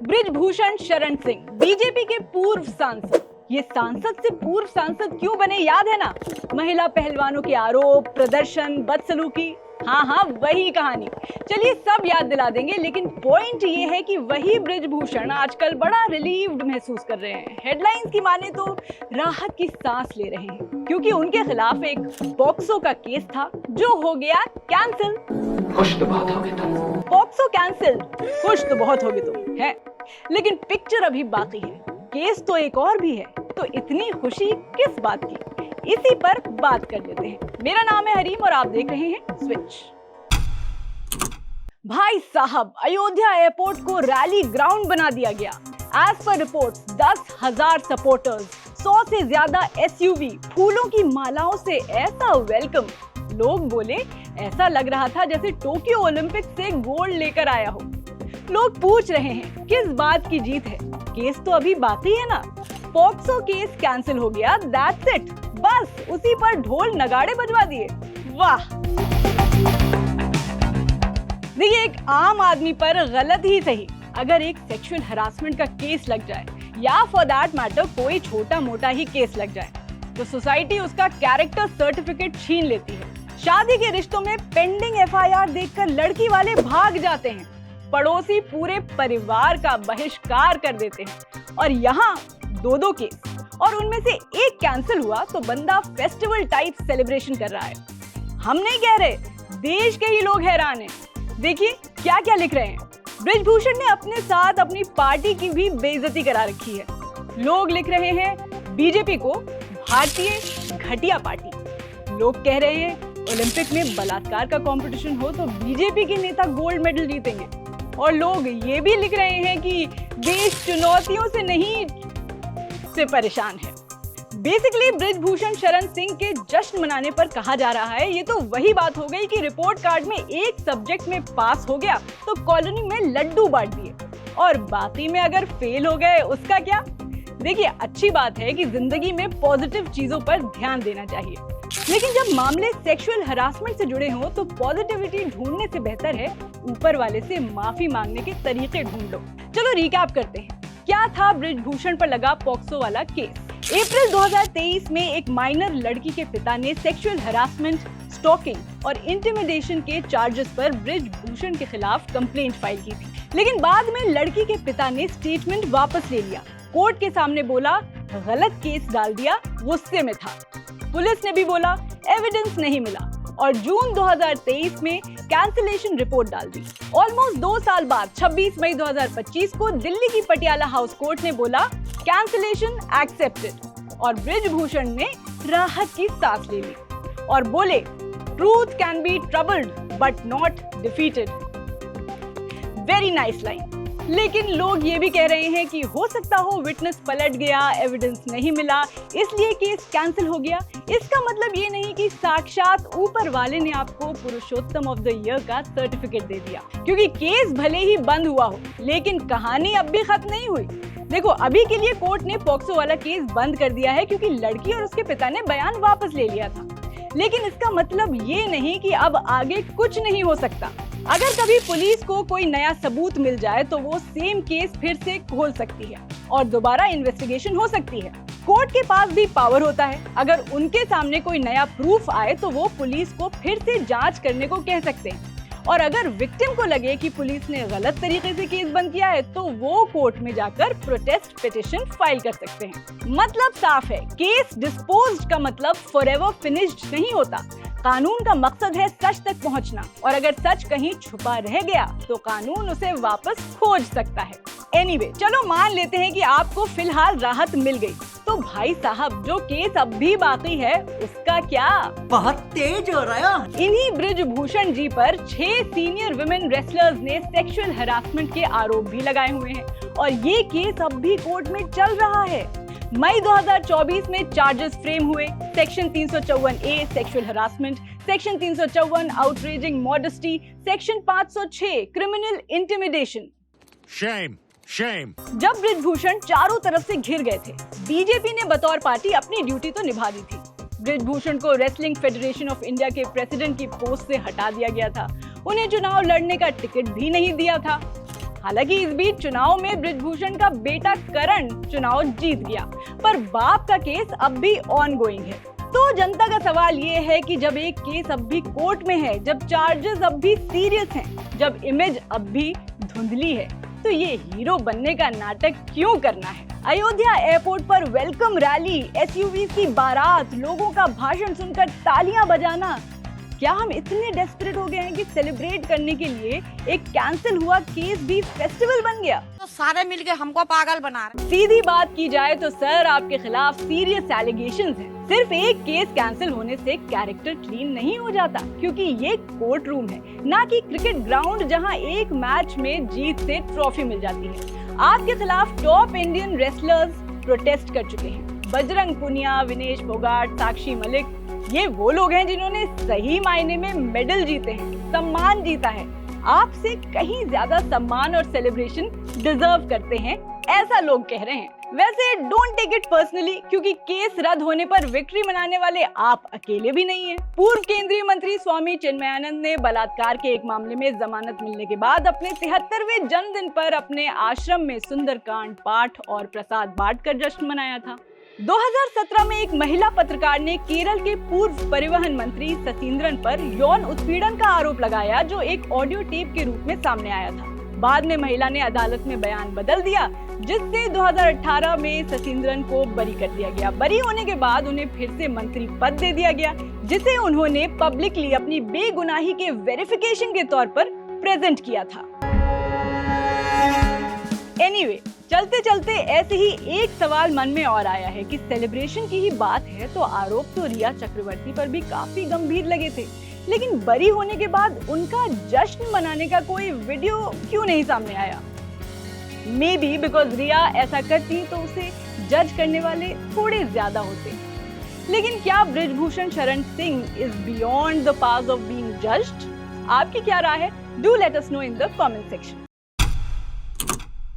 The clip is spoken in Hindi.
बृजभूषण शरण सिंह बीजेपी के पूर्व सांसद। ये सांसद से पूर्व सांसद क्यों बने याद है ना? महिला पहलवानों के आरोप, प्रदर्शन, बदसलूकी, हाँ वही कहानी। चलिए सब याद दिला देंगे, लेकिन पॉइंट ये है कि वही बृजभूषण आजकल बड़ा रिलीव्ड महसूस कर रहे हैं। हेडलाइंस की माने तो राहत की सांस ले रहे हैं, क्योंकि उनके खिलाफ एक पॉक्सो का केस था जो हो गया कैंसिल। खुश तो बहुत होगे तुम। पॉक्सो कैंसिल, खुश तो बहुत होगे तुम, है। लेकिन पिक्चर अभी बाकी है, केस तो एक और भी है। तो इतनी खुशी किस बात की, इसी पर बात कर लेते हैं। मेरा नाम है हरीम और आप देख रहे हैं स्विच। भाई साहब, अयोध्या एयरपोर्ट को रैली ग्राउंड बना दिया गया। एज पर रिपोर्ट्स 10,000 सपोर्टर्स, 100 से ज्यादा एसयूवी, फूलों की मालाओं से ऐसा वेलकम। लोग बोले ऐसा लग रहा था जैसे टोक्यो ओलंपिक से गोल्ड लेकर आया हो। लोग पूछ रहे हैं किस बात की जीत है, केस तो अभी बाकी है ना। पॉक्सो केस कैंसिल हो गया, दैट्स इट, बस उसी पर ढोल नगाड़े बजवा दिए। वाह। देखिए, एक आम आदमी पर गलत ही सही, अगर एक सेक्सुअल हरासमेंट का केस लग जाए या फॉर दैट मैटर कोई छोटा मोटा ही केस लग जाए तो सोसाइटी उसका कैरेक्टर सर्टिफिकेट छीन लेती है। शादी के रिश्तों में पेंडिंग एफआईआर देखकर लड़की वाले भाग जाते हैं, पड़ोसी पूरे परिवार का बहिष्कार कर देते हैं। और यहाँ दो केस, और उनमें से एक कैंसिल हुआ तो बंदा फेस्टिवल टाइप सेलिब्रेशन कर रहा है। हम नहीं कह रहे, देश के ही लोग हैरान हैं। देखिए क्या क्या लिख रहे हैं। बृजभूषण ने अपने साथ अपनी पार्टी की भी बेइज्जती करा रखी है। लोग लिख रहे हैं बीजेपी को भारतीय घटिया पार्टी। लोग कह रहे हैं ओलंपिक में बलात्कार का कंपटीशन हो तो बीजेपी के नेता गोल्ड मेडल जीतेंगे। और लोग ये भी लिख रहे हैं कि देश चुनौतियों से नहीं से परेशान है। बेसिकली बृजभूषण शरण सिंह के जश्न मनाने पर कहा जा रहा है, ये तो वही बात हो गई कि रिपोर्ट कार्ड में एक सब्जेक्ट में पास हो गया तो कॉलोनी में लड्डू बांट दिए, और बाकी में अगर फेल हो गए उसका क्या। देखिए, अच्छी बात है कि जिंदगी में पॉजिटिव चीजों पर ध्यान देना चाहिए, लेकिन जब मामले सेक्सुअल हरासमेंट से जुड़े हों तो पॉजिटिविटी ढूंढने से बेहतर है ऊपर वाले से माफी मांगने के तरीके ढूंढ लो। चलो रिकैप करते हैं, क्या था बृजभूषण पर लगा पॉक्सो वाला केस। अप्रैल 2023 में एक माइनर लड़की के पिता ने सेक्सुअल हरासमेंट, स्टॉकिंग और इंटिमिडेशन के चार्जेस पर बृजभूषण के खिलाफ कंप्लेंट फाइल की थी। लेकिन बाद में लड़की के पिता ने स्टेटमेंट वापस ले लिया, कोर्ट के सामने बोला गलत केस डाल दिया, गुस्से में था। पुलिस ने भी बोला एविडेंस नहीं मिला, और जून 2023 में कैंसिलेशन रिपोर्ट डाल दी। ऑलमोस्ट 2 साल बाद 26 मई 2025 को दिल्ली की पटियाला हाउस कोर्ट ने बोला कैंसिलेशन एक्सेप्टेड, और बृजभूषण ने राहत की सांस ले ली और बोले truth can be troubled but not defeated. Very nice line. लेकिन लोग ये भी कह रहे हैं कि हो सकता हो विटनेस पलट गया, एविडेंस नहीं मिला, इसलिए केस कैंसिल हो गया। इसका मतलब ये नहीं कि साक्षात ऊपर वाले ने आपको पुरुषोत्तम ऑफ द ईयर का सर्टिफिकेट दे दिया, क्योंकि केस भले ही बंद हुआ हो लेकिन कहानी अब भी खत्म नहीं हुई। देखो, अभी के लिए कोर्ट ने पॉक्सो वाला केस बंद कर दिया है क्योंकि लड़की और उसके पिता ने बयान वापस ले लिया था, लेकिन इसका मतलब ये नहीं कि अब आगे कुछ नहीं हो सकता। अगर कभी पुलिस को कोई नया सबूत मिल जाए तो वो सेम केस फिर से खोल सकती है और दोबारा इन्वेस्टिगेशन हो सकती है। कोर्ट के पास भी पावर होता है, अगर उनके सामने कोई नया प्रूफ आए तो वो पुलिस को फिर से जांच करने को कह सकते हैं। और अगर विक्टिम को लगे कि पुलिस ने गलत तरीके से केस बंद किया है तो वो कोर्ट में जाकर प्रोटेस्ट पिटीशन फाइल कर सकते हैं। मतलब साफ है, केस डिस्पोज्ड का मतलब फॉरएवर फिनिश्ड नहीं होता। कानून का मकसद है सच तक पहुंचना, और अगर सच कहीं छुपा रह गया तो कानून उसे वापस खोज सकता है। एनीवे, चलो मान लेते हैं कि आपको फिलहाल राहत मिल गई, तो भाई साहब जो केस अब भी बाकी है उसका क्या? बहुत तेज हो रहा है। इन्हीं बृजभूषण जी पर 6 सीनियर विमेन रेसलर्स ने सेक्सुअल हरासमेंट के आरोप भी लगाए हुए हैं, और ये केस अब भी कोर्ट में चल रहा है। मई 2024 में चार्जेस फ्रेम हुए, section 354A sexual harassment, section 354 outraging modesty, section 506 criminal intimidation. Shame, shame. जब बृजभूषण चारों तरफ से घिर गए थे, बीजेपी ने बतौर पार्टी अपनी ड्यूटी तो निभा दी थी। बृजभूषण को रेसलिंग फेडरेशन ऑफ इंडिया के प्रेसिडेंट की पोस्ट से हटा दिया गया था, उन्हें चुनाव लड़ने का टिकट भी नहीं दिया था। हालांकि इस बीच चुनाव में बृजभूषण का बेटा करण चुनाव जीत गया, पर बाप का केस अब भी ऑनगोइंग है। तो जनता का सवाल ये है कि जब एक केस अब भी कोर्ट में है, जब चार्जेस अब भी सीरियस हैं, जब इमेज अब भी धुंधली है, तो ये हीरो बनने का नाटक क्यों करना है? अयोध्या एयरपोर्ट पर वेलकम रैली, एसयूवी की बारात, लोगों का भाषण सुनकर तालियां बजाना, क्या हम इतने डेस्परेट हो गए हैं कि सेलिब्रेट करने के लिए एक कैंसिल हुआ केस भी फेस्टिवल बन गया? तो सारे मिलके हमको पागल बना रहे। सीधी बात की जाए तो सर, आपके खिलाफ सीरियस एलिगेशंस हैं। सिर्फ एक केस कैंसिल होने से कैरेक्टर क्लीन नहीं हो जाता, क्योंकि ये कोर्ट रूम है, ना कि क्रिकेट ग्राउंड जहां एक मैच में जीत से ट्रॉफी मिल जाती है। आपके खिलाफ टॉप इंडियन रेसलर्स प्रोटेस्ट कर चुके हैं। बजरंग पुनिया, विनेश फोगाट, साक्षी मलिक, ये वो लोग हैं जिन्होंने सही मायने में मेडल जीते हैं, सम्मान जीता है। आपसे कहीं ज्यादा सम्मान और सेलिब्रेशन डिजर्व करते हैं, ऐसा लोग कह रहे हैं। वैसे डोंट टेक इट पर्सनली, क्योंकि केस रद्द होने पर विक्ट्री मनाने वाले आप अकेले भी नहीं हैं। पूर्व केंद्रीय मंत्री स्वामी चिन्मयानंद ने बलात्कार के एक मामले में जमानत मिलने के बाद अपने 73वें जन्मदिन पर अपने आश्रम में सुंदरकांड पाठ और प्रसाद बांटकर जश्न मनाया था। 2017 में एक महिला पत्रकार ने केरल के पूर्व परिवहन मंत्री ससींद्रन पर यौन उत्पीड़न का आरोप लगाया, जो एक ऑडियो टेप के रूप में सामने आया था। बाद में महिला ने अदालत में बयान बदल दिया, जिससे 2018 में ससींद्रन को बरी कर दिया गया। बरी होने के बाद उन्हें फिर से मंत्री पद दे दिया गया, जिसे उन्होंने पब्लिकली अपनी बेगुनाही के वेरिफिकेशन के तौर पर प्रेजेंट किया था। एनीवे, चलते चलते ऐसे ही एक सवाल मन में और आया है कि सेलिब्रेशन की ही बात है तो आरोप तो रिया चक्रवर्ती पर भी काफी गंभीर लगे थे, लेकिन बरी होने के बाद उनका जश्न मनाने का कोई वीडियो क्यों नहीं सामने आया? मे बी बिकॉज रिया ऐसा करती तो उसे जज करने वाले थोड़े ज्यादा होते। लेकिन क्या Brijbhushan Sharan Singh is beyond the pass of being judged? आपकी क्या राय है? Do let us know in the comment section.